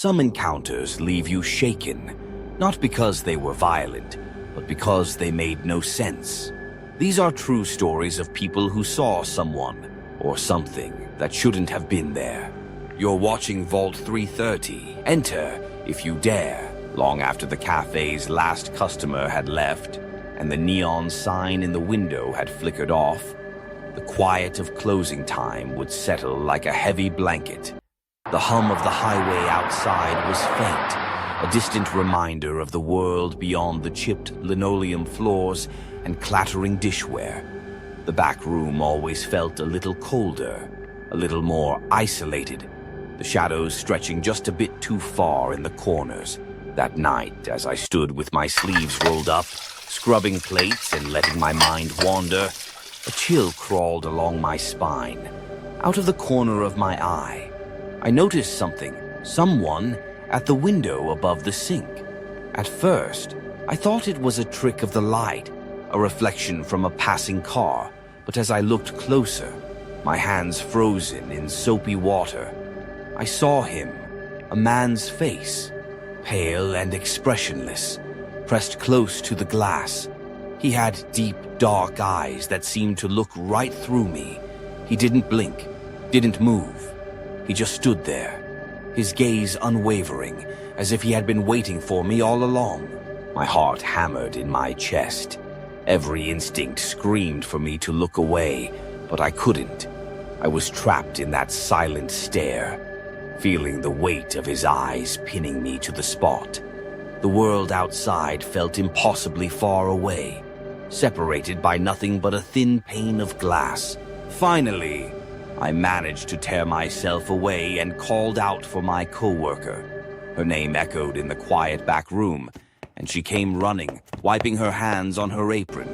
Some encounters leave you shaken, not because they were violent, but because they made no sense. These are true stories of people who saw someone or something that shouldn't have been there. You're watching Vault 330. Enter, if you dare, long after the cafe's last customer had left and the neon sign in the window had flickered off. The quiet of closing time would settle like a heavy blanket. The hum of the highway outside was faint, a distant reminder of the world beyond the chipped linoleum floors and clattering dishware. The back room always felt a little colder, a little more isolated, the shadows stretching just a bit too far in the corners. That night, as I stood with my sleeves rolled up, scrubbing plates and letting my mind wander, a chill crawled along my spine. Out of the corner of my eye, I noticed someone at the window above the sink. At first, I thought it was a trick of the light, a reflection from a passing car, but as I looked closer, my hands frozen in soapy water, I saw him, a man's face, pale and expressionless, pressed close to the glass. He had deep, dark eyes that seemed to look right through me. He didn't blink, didn't move. He just stood there, his gaze unwavering, as if he had been waiting for me all along. My heart hammered in my chest. Every instinct screamed for me to look away, but I couldn't. I was trapped in that silent stare, feeling the weight of his eyes pinning me to the spot. The world outside felt impossibly far away, separated by nothing but a thin pane of glass. Finally, I managed to tear myself away and called out for my coworker. Her name echoed in the quiet back room, and she came running, wiping her hands on her apron.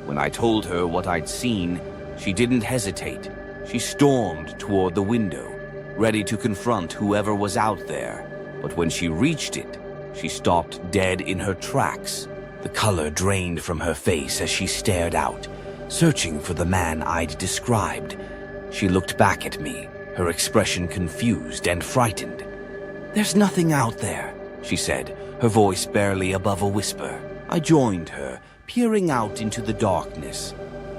When I told her what I'd seen, she didn't hesitate. She stormed toward the window, ready to confront whoever was out there. But when she reached it, she stopped dead in her tracks. The color drained from her face as she stared out, searching for the man I'd described. She looked back at me, her expression confused and frightened. "There's nothing out there," she said, her voice barely above a whisper. I joined her, peering out into the darkness.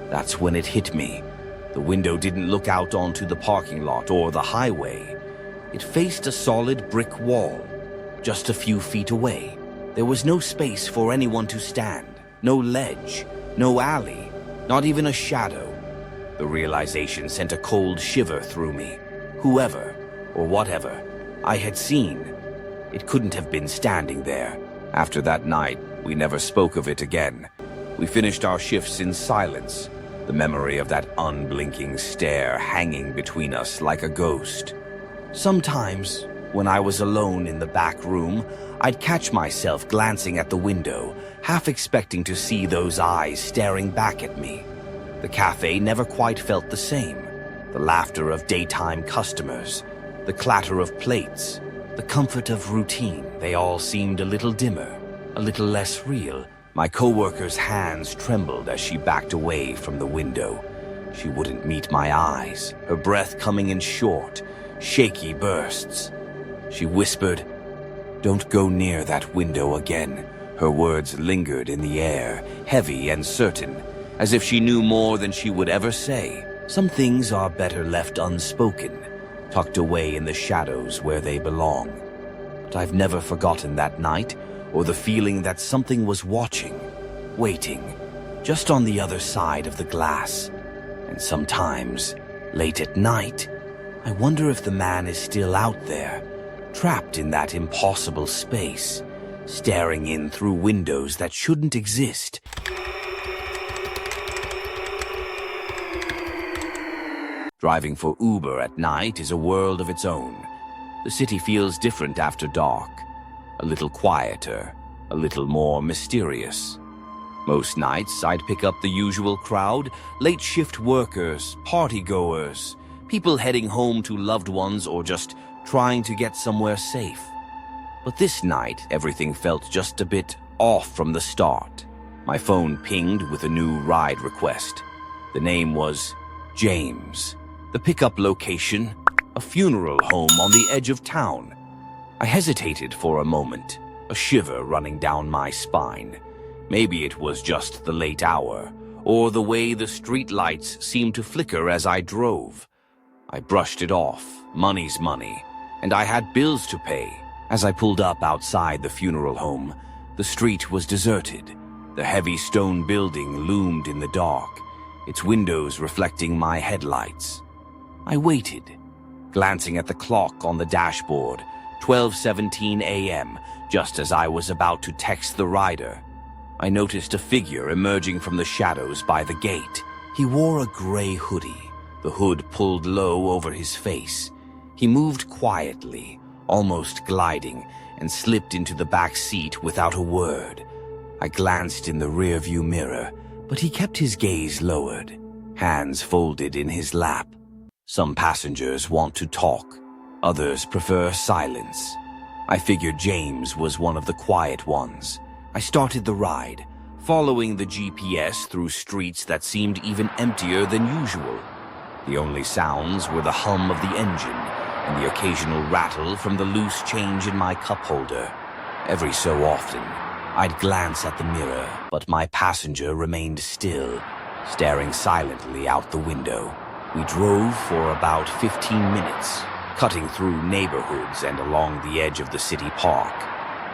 That's when it hit me. The window didn't look out onto the parking lot or the highway. It faced a solid brick wall, just a few feet away. There was no space for anyone to stand, no ledge, no alley, not even a shadow. The realization sent a cold shiver through me. Whoever, or whatever, I had seen, it couldn't have been standing there. After that night, we never spoke of it again. We finished our shifts in silence, the memory of that unblinking stare hanging between us like a ghost. Sometimes, when I was alone in the back room, I'd catch myself glancing at the window, half expecting to see those eyes staring back at me. The cafe never quite felt the same. The laughter of daytime customers, the clatter of plates, the comfort of routine, they all seemed a little dimmer, a little less real. My coworker's hands trembled as she backed away from the window. She wouldn't meet my eyes, her breath coming in short, shaky bursts. She whispered, "Don't go near that window again." Her words lingered in the air, heavy and certain, as if she knew more than she would ever say. Some things are better left unspoken, tucked away in the shadows where they belong. But I've never forgotten that night, or the feeling that something was watching, waiting, just on the other side of the glass. And sometimes, late at night, I wonder if the man is still out there, trapped in that impossible space, staring in through windows that shouldn't exist. Driving for Uber at night is a world of its own. The city feels different after dark, a little quieter, a little more mysterious. Most nights, I'd pick up the usual crowd, late shift workers, partygoers, people heading home to loved ones or just trying to get somewhere safe. But this night, everything felt just a bit off from the start. My phone pinged with a new ride request. The name was James. The pickup location, a funeral home on the edge of town. I hesitated for a moment, a shiver running down my spine. Maybe it was just the late hour, or the way the street lights seemed to flicker as I drove. I brushed it off. Money's money, and I had bills to pay. As I pulled up outside the funeral home, the street was deserted. The heavy stone building loomed in the dark, its windows reflecting my headlights. I waited, glancing at the clock on the dashboard, 12:17 a.m., just as I was about to text the rider. I noticed a figure emerging from the shadows by the gate. He wore a gray hoodie, the hood pulled low over his face. He moved quietly, almost gliding, and slipped into the back seat without a word. I glanced in the rearview mirror, but he kept his gaze lowered, hands folded in his lap. Some passengers want to talk, others prefer silence. I figured James was one of the quiet ones. I started the ride, following the GPS through streets that seemed even emptier than usual. The only sounds were the hum of the engine and the occasional rattle from the loose change in my cup holder. Every so often, I'd glance at the mirror, but my passenger remained still, staring silently out the window. We drove for about 15 minutes, cutting through neighborhoods and along the edge of the city park.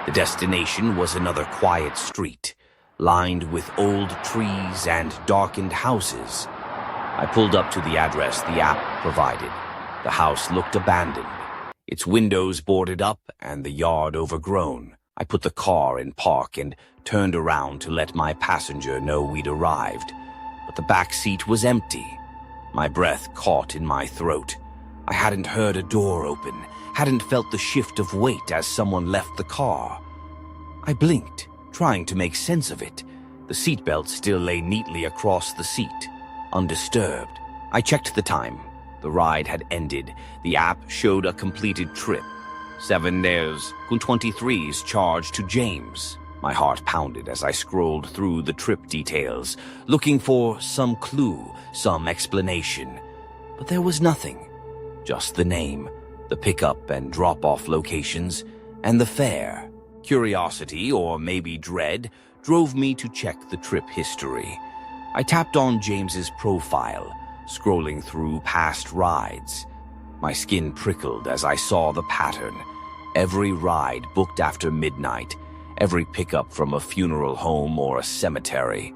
The destination was another quiet street, lined with old trees and darkened houses. I pulled up to the address the app provided. The house looked abandoned, its windows boarded up and the yard overgrown. I put the car in park and turned around to let my passenger know we'd arrived, but the back seat was empty. My breath caught in my throat. I hadn't heard a door open, hadn't felt the shift of weight as someone left the car. I blinked, trying to make sense of it. The seatbelt still lay neatly across the seat, undisturbed. I checked the time. The ride had ended. The app showed a completed trip. 7 days, con 23's charged to James. My heart pounded as I scrolled through the trip details, looking for some clue, some explanation. But there was nothing. Just the name, the pickup and drop-off locations, and the fare. Curiosity, or maybe dread, drove me to check the trip history. I tapped on James's profile, scrolling through past rides. My skin prickled as I saw the pattern. Every ride booked after midnight, every pickup from a funeral home or a cemetery.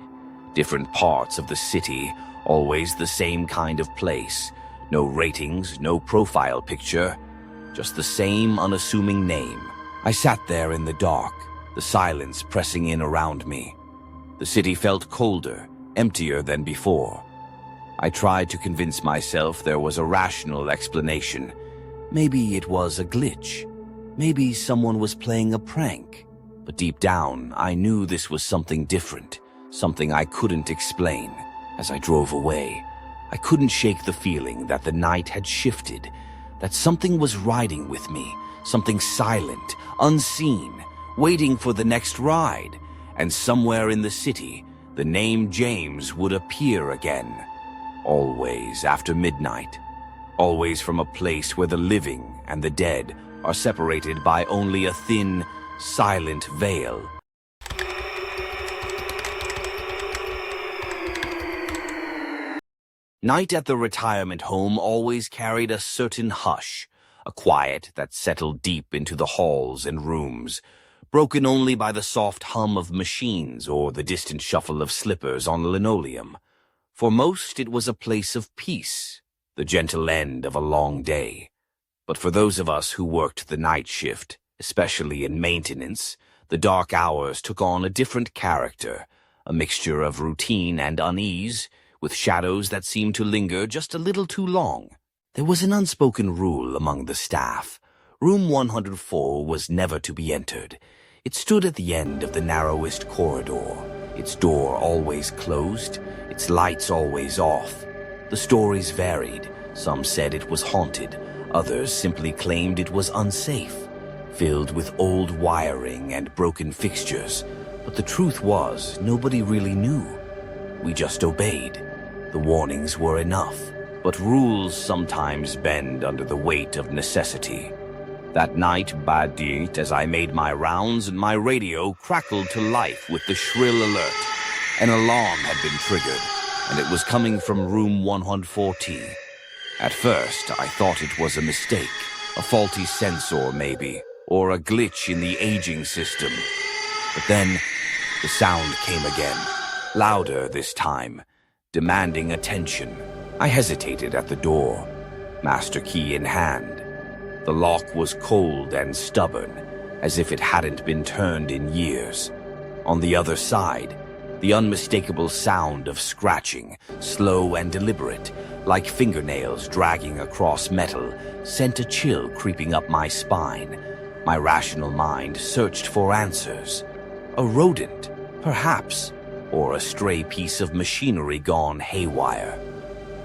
Different parts of the city, always the same kind of place. No ratings, no profile picture, just the same unassuming name. I sat there in the dark, the silence pressing in around me. The city felt colder, emptier than before. I tried to convince myself there was a rational explanation. Maybe it was a glitch. Maybe someone was playing a prank. But deep down, I knew this was something different, something I couldn't explain. As I drove away, I couldn't shake the feeling that the night had shifted, that something was riding with me, something silent, unseen, waiting for the next ride. And somewhere in the city, the name James would appear again. Always after midnight. Always from a place where the living and the dead are separated by only a thin, silent veil. Night at the retirement home always carried a certain hush, a quiet that settled deep into the halls and rooms, broken only by the soft hum of machines or the distant shuffle of slippers on linoleum. For most, it was a place of peace, the gentle end of a long day. But for those of us who worked the night shift, especially in maintenance, the dark hours took on a different character, a mixture of routine and unease, with shadows that seemed to linger just a little too long. There was an unspoken rule among the staff. Room 104 was never to be entered. It stood at the end of the narrowest corridor, its door always closed, its lights always off. The stories varied. Some said it was haunted. Others simply claimed it was unsafe, filled with old wiring and broken fixtures. But the truth was, nobody really knew. We just obeyed. The warnings were enough. But rules sometimes bend under the weight of necessity. That night, badit, as I made my rounds, my radio crackled to life with the shrill alert. An alarm had been triggered, and it was coming from room 114. At first, I thought it was a mistake, a faulty sensor maybe, or a glitch in the aging system. But then, the sound came again, louder this time, demanding attention. I hesitated at the door, master key in hand. The lock was cold and stubborn, as if it hadn't been turned in years. On the other side, the unmistakable sound of scratching, slow and deliberate, like fingernails dragging across metal, sent a chill creeping up my spine. My rational mind searched for answers. A rodent, perhaps, or a stray piece of machinery gone haywire.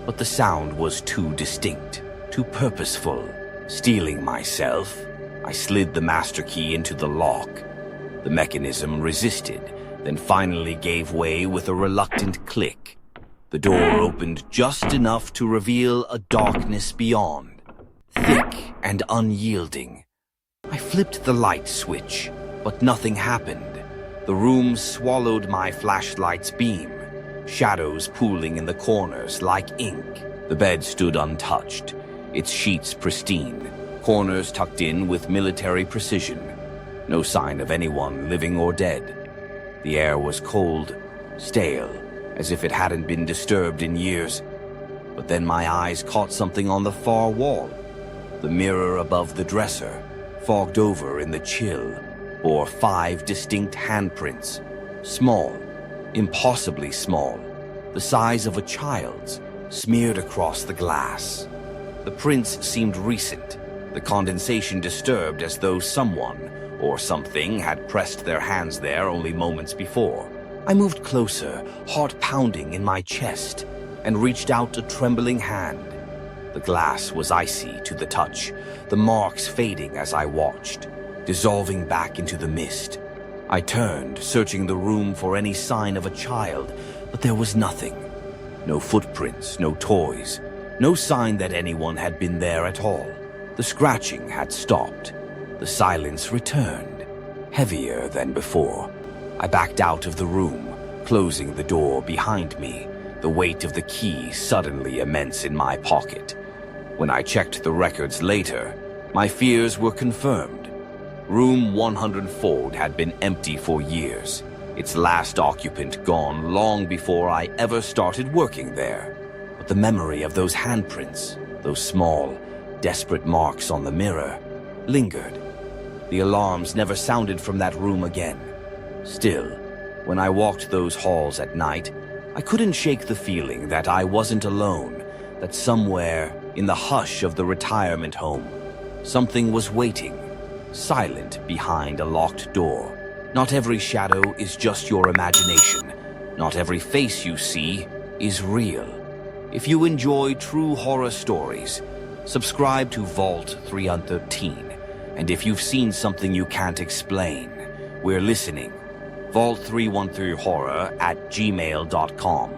But the sound was too distinct, too purposeful. Steeling myself, I slid the master key into the lock. The mechanism resisted, then finally gave way with a reluctant click. The door opened just enough to reveal a darkness beyond, thick and unyielding. I flipped the light switch, but nothing happened. The room swallowed my flashlight's beam, shadows pooling in the corners like ink. The bed stood untouched, its sheets pristine, corners tucked in with military precision. No sign of anyone living or dead. The air was cold, stale, as if it hadn't been disturbed in years. But then my eyes caught something on the far wall. The mirror above the dresser, fogged over in the chill, bore 5 distinct handprints. Small, impossibly small, the size of a child's, smeared across the glass. The prints seemed recent, the condensation disturbed as though someone or something had pressed their hands there only moments before. I moved closer, heart pounding in my chest, and reached out a trembling hand. The glass was icy to the touch, the marks fading as I watched, dissolving back into the mist. I turned, searching the room for any sign of a child, but there was nothing. No footprints, no toys, no sign that anyone had been there at all. The scratching had stopped. The silence returned, heavier than before. I backed out of the room, closing the door behind me, the weight of the key suddenly immense in my pocket. When I checked the records later, my fears were confirmed. Room 104 had been empty for years, its last occupant gone long before I ever started working there. But the memory of those handprints, those small, desperate marks on the mirror, lingered. The alarms never sounded from that room again. Still, when I walked those halls at night, I couldn't shake the feeling that I wasn't alone, that somewhere in the hush of the retirement home, something was waiting, silent behind a locked door. Not every shadow is just your imagination. Not every face you see is real. If you enjoy true horror stories, subscribe to Vault 313. And if you've seen something you can't explain, we're listening. Vault313horror@gmail.com.